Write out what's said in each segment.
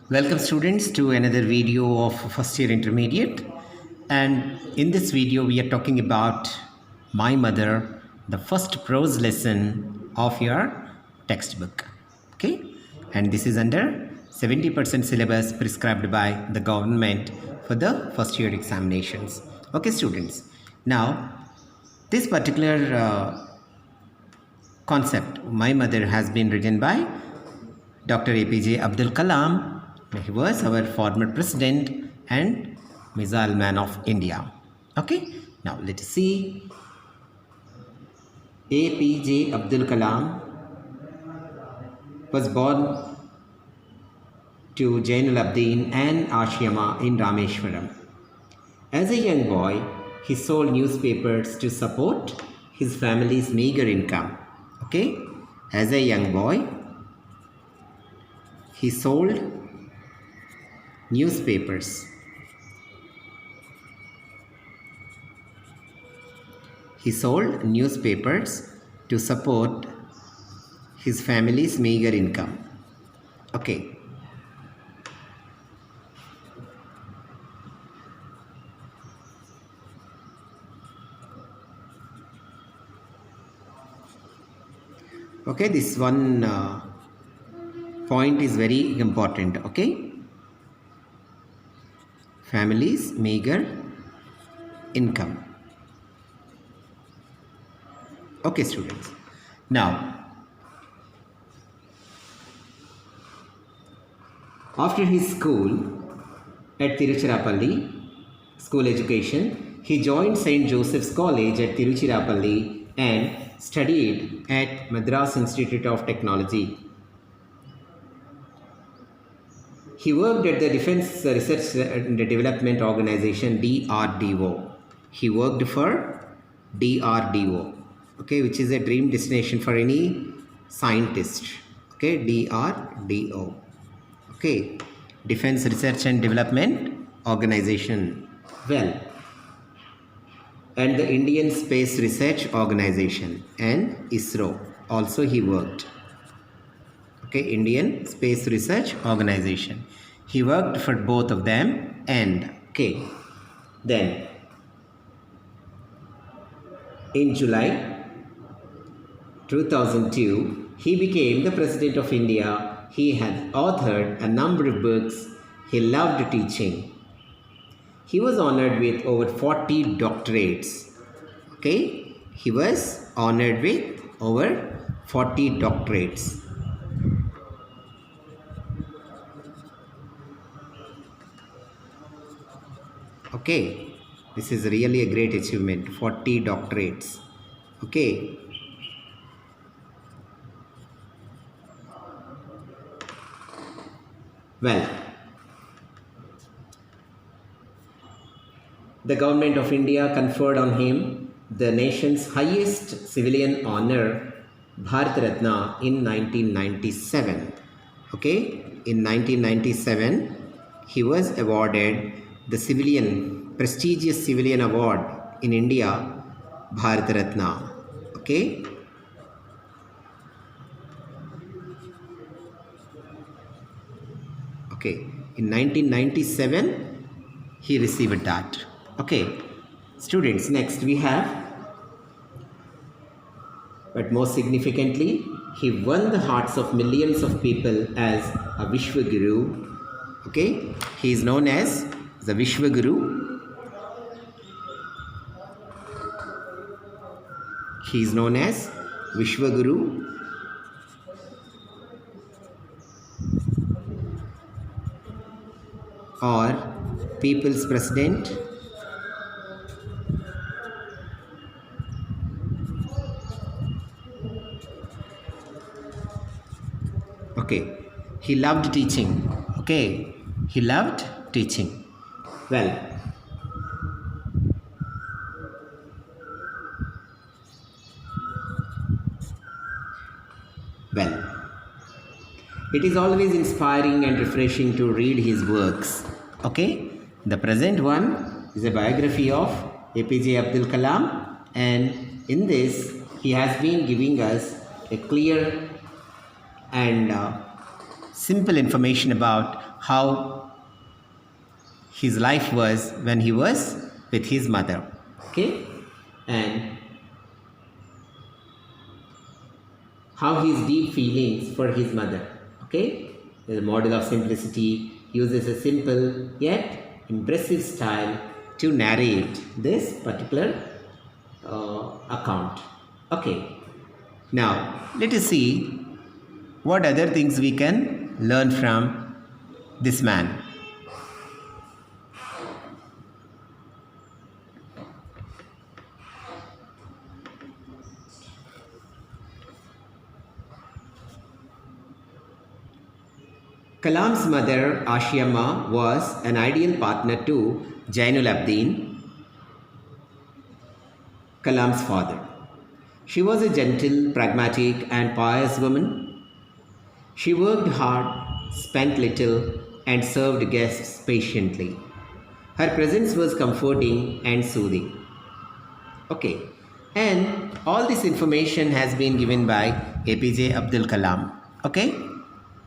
Welcome students to another video of first year intermediate, and in this video we are talking about My Mother, the first prose lesson of your textbook. Okay, and this is under 70% syllabus prescribed by the government for the first year examinations. Okay students, now this particular concept, My Mother, has been written by Dr. APJ Abdul Kalam. He was our former president and missile man of India. Okay, now let us see. APJ Abdul Kalam was born to Jainul Abdin and Ashiyama in Rameshwaram. As a young boy, he sold newspapers to support his family's meager income. Okay, as a young boy, he sold newspapers. He sold newspapers to support his family's meager income. Okay. Okay, this one point is very important. Okay. Family's meager income. Okay, students. Now, after his school at Tiruchirappalli, school education, he joined St. Joseph's College at Tiruchirappalli and studied at Madras Institute of Technology. He worked at the Defense Research and Development Organization, DRDO. He worked for DRDO, okay, which is a dream destination for any scientist. Okay, DRDO. Okay, Defense Research and Development Organization. Well, and the Indian Space Research Organization and ISRO. Also he worked. Okay, Indian Space Research Organization. He worked for both of them, and okay, then in July 2002, he became the President of India. He had authored a number of books. He loved teaching. He was honored with over 40 doctorates. Okay, he was honored with over 40 doctorates. Okay, this is really a great achievement, 40 doctorates. Okay. Well, the government of India conferred on him the nation's highest civilian honor, Bharat Ratna, in 1997. Okay, in 1997, he was awarded the prestigious civilian award in India, Bharat Ratna. Okay. Okay, in 1997, he received that. Okay, students, next we have, but most significantly, he won the hearts of millions of people as a Vishwaguru. Okay, he is known as the Vishwaguru. He is known as Vishwaguru. Or People's President. Okay, he loved teaching. Okay, he loved teaching. Well, it is always inspiring and refreshing to read his works. Okay, the present one is a biography of APJ Abdul Kalam, and in this he has been giving us a clear and simple information about how his life was when he was with his mother. Okay, and how his deep feelings for his mother. Okay, the model of simplicity uses a simple yet impressive style to narrate this particular account. Okay, now let us see what other things we can learn from this man. Kalam's mother, Ashiama, was an ideal partner to Jainul Abdin, Kalam's father. She was a gentle, pragmatic, and pious woman. She worked hard, spent little, and served guests patiently. Her presence was comforting and soothing. Okay, and all this information has been given by APJ Abdul Kalam. Okay,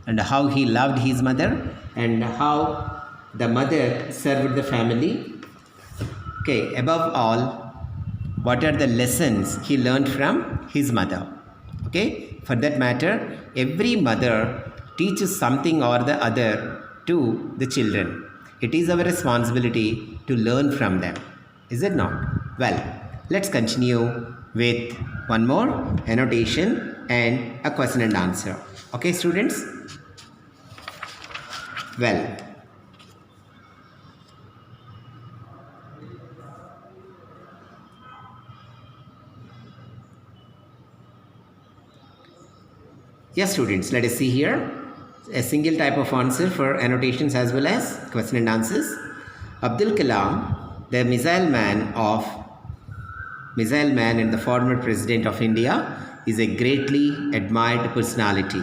and how he loved his mother and how the mother served the family. Okay, above all, what are the lessons he learned from his mother? Okay, for that matter, every mother teaches something or the other to the children. It is our responsibility to learn from them, is it not? Well, let's continue with one more annotation and a question and answer. Okay, students? Well, yes, students, let us see here a single type of answer for annotations as well as question and answers. Abdul Kalam, the missile man and the former president of India, is a greatly admired personality.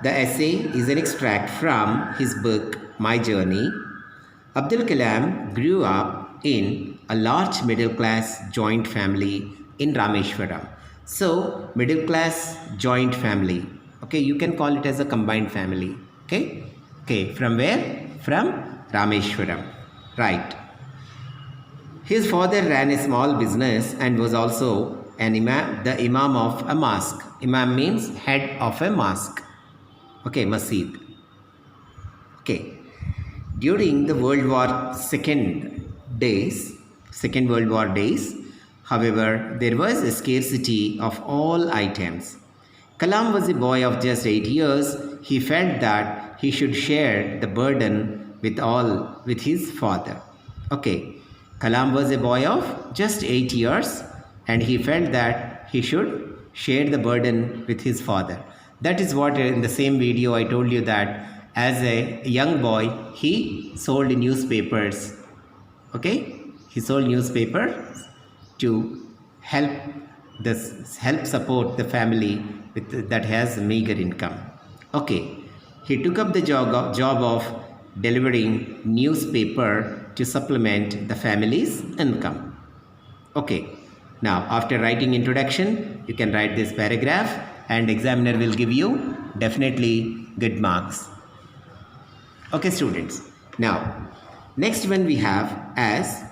The essay is an extract from his book, My Journey. Abdul Kalam grew up in a large middle-class joint family in Rameshwaram. So, middle-class joint family. Okay, you can call it as a combined family. Okay, from where? From Rameshwaram. Right. His father ran a small business and was also an imam, the imam of a mosque. Imam means head of a mosque. Okay, masjid. Okay. During the Second World War days, however, there was a scarcity of all items. Kalam was a boy of just 8 years. He felt that he should share the burden with his father. Okay, Kalam was a boy of just 8 years and he felt that he should share the burden with his father. That is what in the same video I told you that as a young boy he sold newspapers. Okay, he sold newspapers to help support the family that has meager income. Okay, he took up the job of delivering newspaper to supplement the family's income. Okay, now after writing introduction, you can write this paragraph and examiner will give you definitely good marks. Okay, students. Now, next one we have as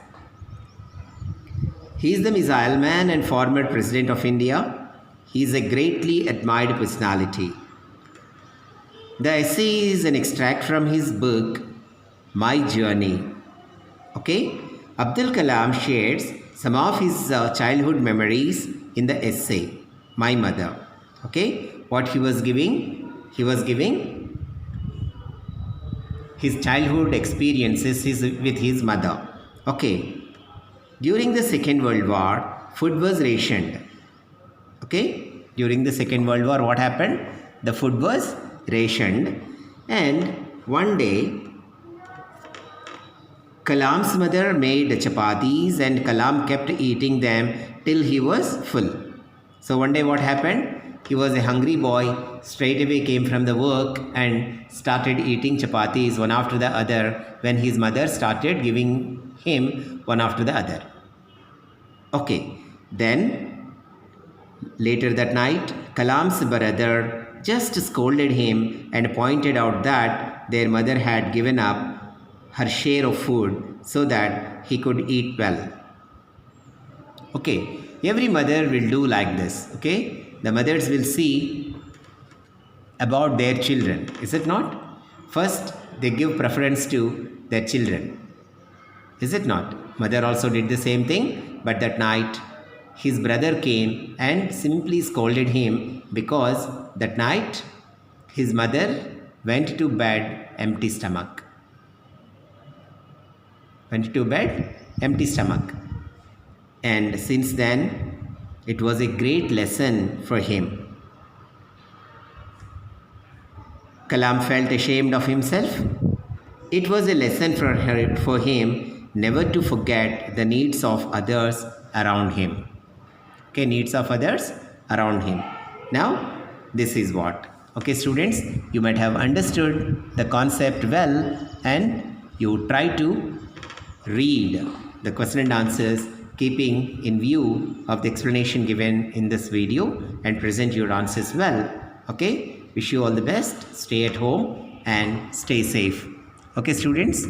he is the missile man and former president of India. He is a greatly admired personality. The essay is an extract from his book, My Journey. Okay, Abdul Kalam shares some of his childhood memories in the essay, My Mother. Okay, what he was giving? He was giving his childhood experiences with his mother. Okay, during the Second World War, food was rationed. Okay, during the Second World War, what happened? The food was rationed, and one day Kalam's mother made chapatis and Kalam kept eating them till he was full. So one day what happened? He was a hungry boy, straight away came from the work and started eating chapatis one after the other when his mother started giving him one after the other. Okay, then later that night, Kalam's brother just scolded him and pointed out that their mother had given up her share of food so that he could eat well. Okay, every mother will do like this. Okay, the mothers will see about their children, is it not? First, they give preference to their children, is it not? Mother also did the same thing, but that night his brother came and simply scolded him because that night his mother went to bed empty stomach. Went to bed empty stomach. And since then, it was a great lesson for him. Kalam felt ashamed of himself. It was a lesson for him never to forget the needs of others around him. Okay, needs of others around him. Now, this is what. Okay, students, you might have understood the concept well and you try to read the question and answers keeping in view of the explanation given in this video and present your answers well. Okay, wish you all the best. Stay at home and stay safe. Okay, students.